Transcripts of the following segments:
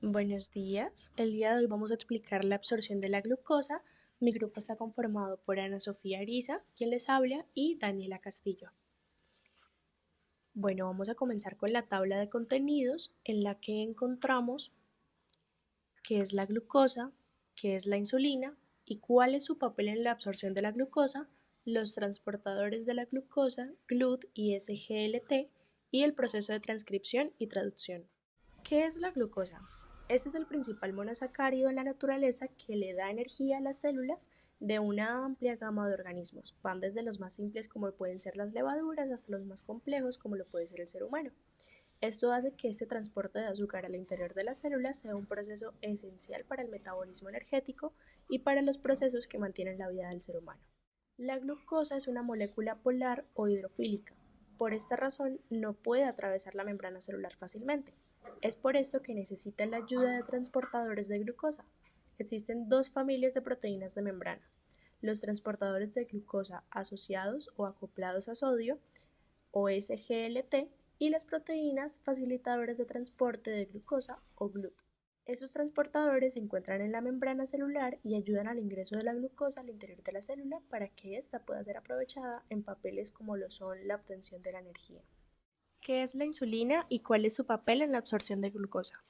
Buenos días. El día de hoy vamos a explicar la absorción de la glucosa. Mi grupo está conformado por Ana Sofía Ariza, quien les habla, y Daniela Castillo. Bueno, vamos a comenzar con la tabla de contenidos en la que encontramos qué es la glucosa, qué es la insulina y cuál es su papel en la absorción de la glucosa, los transportadores de la glucosa, GLUT y SGLT, y el proceso de transcripción y traducción. ¿Qué es la glucosa? Este es el principal monosacárido en la naturaleza que le da energía a las células de una amplia gama de organismos. Van desde los más simples como pueden ser las levaduras hasta los más complejos como lo puede ser el ser humano. Esto hace que este transporte de azúcar al interior de las células sea un proceso esencial para el metabolismo energético y para los procesos que mantienen la vida del ser humano. La glucosa es una molécula polar o hidrofílica. Por esta razón, no puede atravesar la membrana celular fácilmente. Es por esto que necesita la ayuda de transportadores de glucosa. Existen dos familias de proteínas de membrana: los transportadores de glucosa asociados o acoplados a sodio, o SGLT, y las proteínas facilitadoras de transporte de glucosa, o GLUT. Estos transportadores se encuentran en la membrana celular y ayudan al ingreso de la glucosa al interior de la célula para que ésta pueda ser aprovechada en papeles como lo son la obtención de la energía. ¿Qué es la insulina y cuál es su papel en la absorción de glucosa?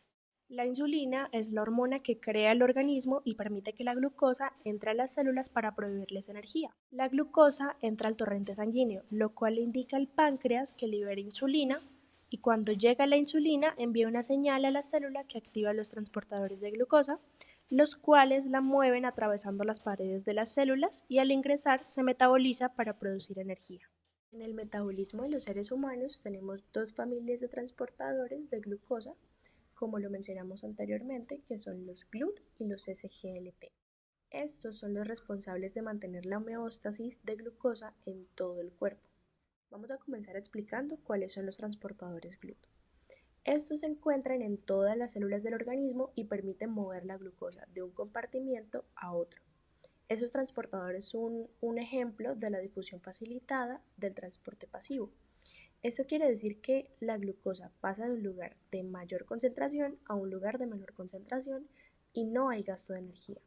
La insulina es la hormona que crea el organismo y permite que la glucosa entre a las células para proveerles energía. La glucosa entra al torrente sanguíneo, lo cual le indica al páncreas que libere insulina, y cuando llega la insulina envía una señal a la célula que activa los transportadores de glucosa, los cuales la mueven atravesando las paredes de las células y al ingresar se metaboliza para producir energía. En el metabolismo de los seres humanos tenemos dos familias de transportadores de glucosa, como lo mencionamos anteriormente, que son los GLUT y los SGLT. Estos son los responsables de mantener la homeostasis de glucosa en todo el cuerpo. Vamos a comenzar explicando cuáles son los transportadores GLUT. Estos se encuentran en todas las células del organismo y permiten mover la glucosa de un compartimiento a otro. Esos transportadores son un ejemplo de la difusión facilitada del transporte pasivo. Esto quiere decir que la glucosa pasa de un lugar de mayor concentración a un lugar de menor concentración y no hay gasto de energía.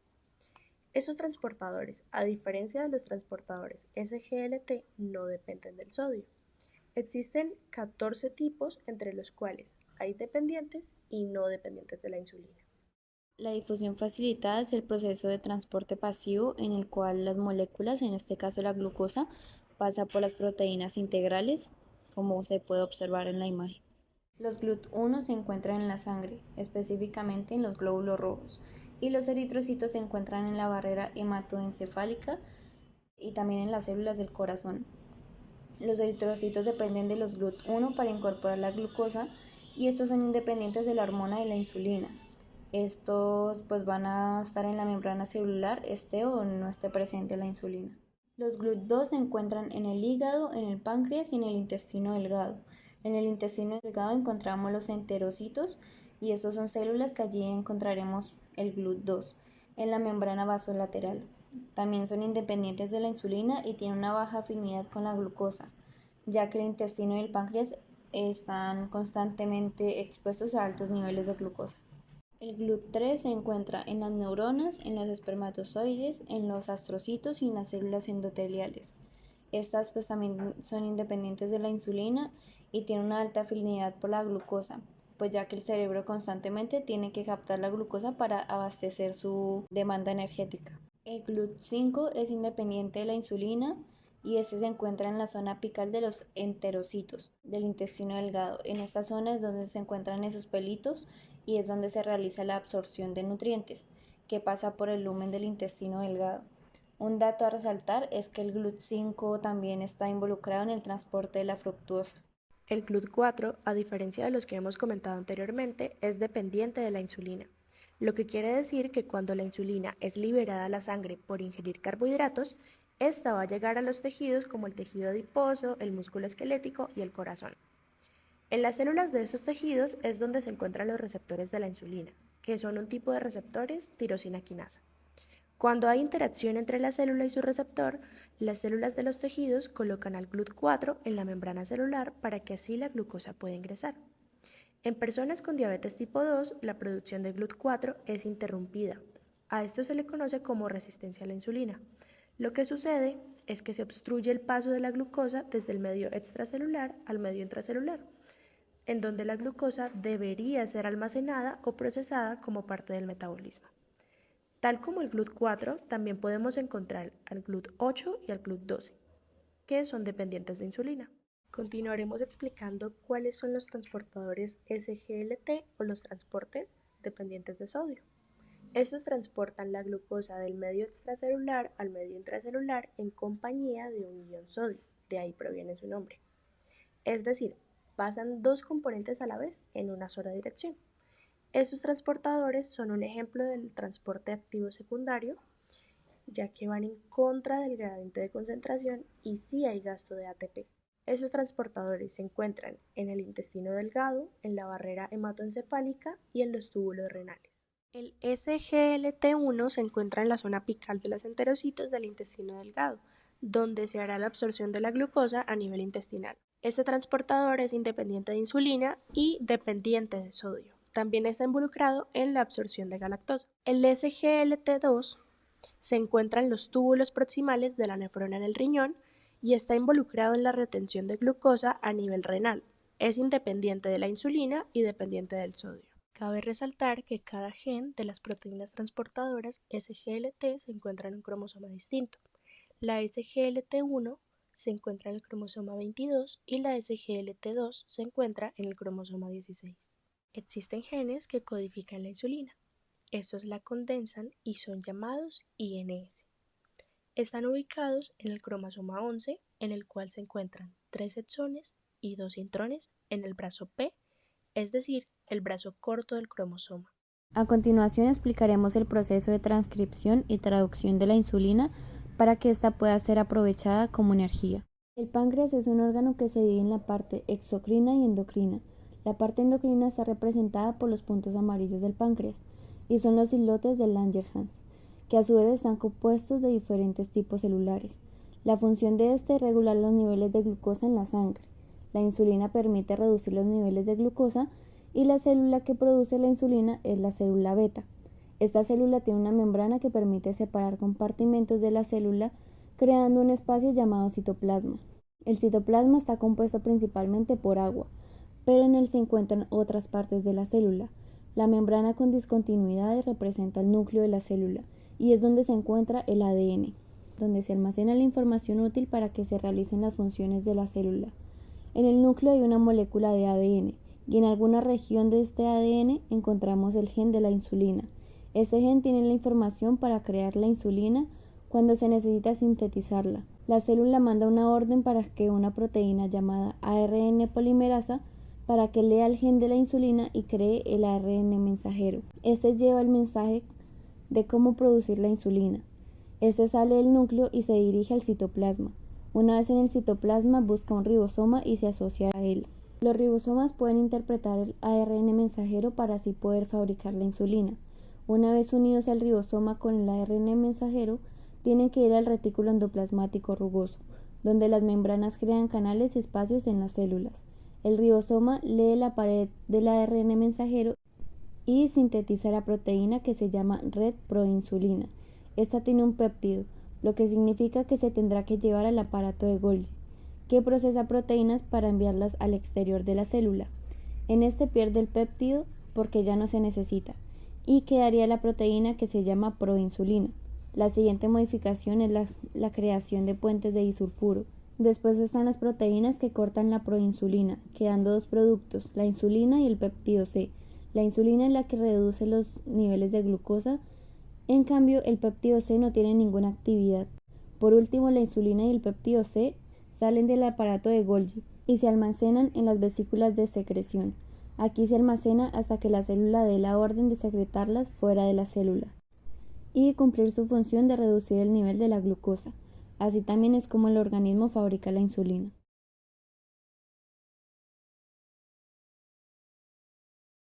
Esos transportadores, a diferencia de los transportadores SGLT, no dependen del sodio. Existen 14 tipos, entre los cuales hay dependientes y no dependientes de la insulina. La difusión facilitada es el proceso de transporte pasivo en el cual las moléculas, en este caso la glucosa, pasa por las proteínas integrales, como se puede observar en la imagen. Los GLUT1 se encuentran en la sangre, específicamente en los glóbulos rojos, y los eritrocitos se encuentran en la barrera hematoencefálica y también en las células del corazón. Los eritrocitos dependen de los GLUT1 para incorporar la glucosa y estos son independientes de la hormona de la insulina. Estos pues van a estar en la membrana celular, esté o no esté presente la insulina. Los GLUT2 se encuentran en el hígado, en el páncreas y en el intestino delgado. En el intestino delgado encontramos los enterocitos y estos son células que allí encontraremos el GLUT2 en la membrana vasolateral. También son independientes de la insulina y tienen una baja afinidad con la glucosa, ya que el intestino y el páncreas están constantemente expuestos a altos niveles de glucosa. El GLUT3 se encuentra en las neuronas, en los espermatozoides, en los astrocitos y en las células endoteliales. Estas pues también son independientes de la insulina y tienen una alta afinidad por la glucosa, pues ya que el cerebro constantemente tiene que captar la glucosa para abastecer su demanda energética. El GLUT5 es independiente de la insulina y este se encuentra en la zona apical de los enterocitos del intestino delgado. En esta zona es donde se encuentran esos pelitos y es donde se realiza la absorción de nutrientes, que pasa por el lumen del intestino delgado. Un dato a resaltar es que el GLUT5 también está involucrado en el transporte de la fructuosa. El GLUT4, a diferencia de los que hemos comentado anteriormente, es dependiente de la insulina, lo que quiere decir que cuando la insulina es liberada a la sangre por ingerir carbohidratos, esta va a llegar a los tejidos como el tejido adiposo, el músculo esquelético y el corazón. En las células de estos tejidos es donde se encuentran los receptores de la insulina, que son un tipo de receptores tirosina quinasa. Cuando hay interacción entre la célula y su receptor, las células de los tejidos colocan al GLUT4 en la membrana celular para que así la glucosa pueda ingresar. En personas con diabetes tipo 2, la producción de GLUT4 es interrumpida. A esto se le conoce como resistencia a la insulina. Lo que sucede es que se obstruye el paso de la glucosa desde el medio extracelular al medio intracelular, en donde la glucosa debería ser almacenada o procesada como parte del metabolismo. Tal como el GLUT4, también podemos encontrar al GLUT8 y al GLUT12, que son dependientes de insulina. Continuaremos explicando cuáles son los transportadores SGLT o los transportes dependientes de sodio. Estos transportan la glucosa del medio extracelular al medio intracelular en compañía de un ion sodio, de ahí proviene su nombre. Es decir, pasan dos componentes a la vez en una sola dirección. Estos transportadores son un ejemplo del transporte activo secundario, ya que van en contra del gradiente de concentración y sí hay gasto de ATP. Esos transportadores se encuentran en el intestino delgado, en la barrera hematoencefálica y en los túbulos renales. El SGLT1 se encuentra en la zona apical de los enterocitos del intestino delgado, donde se hará la absorción de la glucosa a nivel intestinal. Este transportador es independiente de insulina y dependiente de sodio. También está involucrado en la absorción de galactosa. El SGLT2 se encuentra en los túbulos proximales de la nefrona en el riñón y está involucrado en la retención de glucosa a nivel renal. Es independiente de la insulina y dependiente del sodio. Cabe resaltar que cada gen de las proteínas transportadoras SGLT se encuentra en un cromosoma distinto. La SGLT1 se encuentra en el cromosoma 22 y la SGLT2 se encuentra en el cromosoma 16. Existen genes que codifican la insulina. Estos la condensan y son llamados INS. Están ubicados en el cromosoma 11, en el cual se encuentran 3 exones y 2 intrones en el brazo P, es decir, el brazo corto del cromosoma. A continuación explicaremos el proceso de transcripción y traducción de la insulina para que ésta pueda ser aprovechada como energía. El páncreas es un órgano que se divide en la parte exocrina y endocrina. La parte endocrina está representada por los puntos amarillos del páncreas y son los islotes de Langerhans, que a su vez están compuestos de diferentes tipos celulares. La función de este es regular los niveles de glucosa en la sangre. La insulina permite reducir los niveles de glucosa y la célula que produce la insulina es la célula beta. Esta célula tiene una membrana que permite separar compartimentos de la célula, creando un espacio llamado citoplasma. El citoplasma está compuesto principalmente por agua, pero en él se encuentran otras partes de la célula. La membrana con discontinuidades representa el núcleo de la célula y es donde se encuentra el ADN, donde se almacena la información útil para que se realicen las funciones de la célula. En el núcleo hay una molécula de ADN y en alguna región de este ADN encontramos el gen de la insulina. Este gen tiene la información para crear la insulina cuando se necesita sintetizarla. La célula manda una orden para que una proteína llamada ARN polimerasa para que lea el gen de la insulina y cree el ARN mensajero. Este lleva el mensaje de cómo producir la insulina. Este sale del núcleo y se dirige al citoplasma. Una vez en el citoplasma busca un ribosoma y se asocia a él. Los ribosomas pueden interpretar el ARN mensajero para así poder fabricar la insulina. Una vez unidos al ribosoma con el ARN mensajero, tienen que ir al retículo endoplasmático rugoso, donde las membranas crean canales y espacios en las células. El ribosoma lee la pared del ARN mensajero y sintetiza la proteína que se llama red proinsulina. Esta tiene un péptido, lo que significa que se tendrá que llevar al aparato de Golgi, que procesa proteínas para enviarlas al exterior de la célula. En este pierde el péptido porque ya no se necesita, y quedaría la proteína que se llama proinsulina. La siguiente modificación es la creación de puentes de disulfuro. Después están las proteínas que cortan la proinsulina, quedando dos productos, la insulina y el péptido C. La insulina es la que reduce los niveles de glucosa, en cambio el péptido C no tiene ninguna actividad. Por último, la insulina y el péptido C salen del aparato de Golgi y se almacenan en las vesículas de secreción. Aquí se almacena hasta que la célula dé la orden de secretarlas fuera de la célula y cumplir su función de reducir el nivel de la glucosa. Así también es como el organismo fabrica la insulina.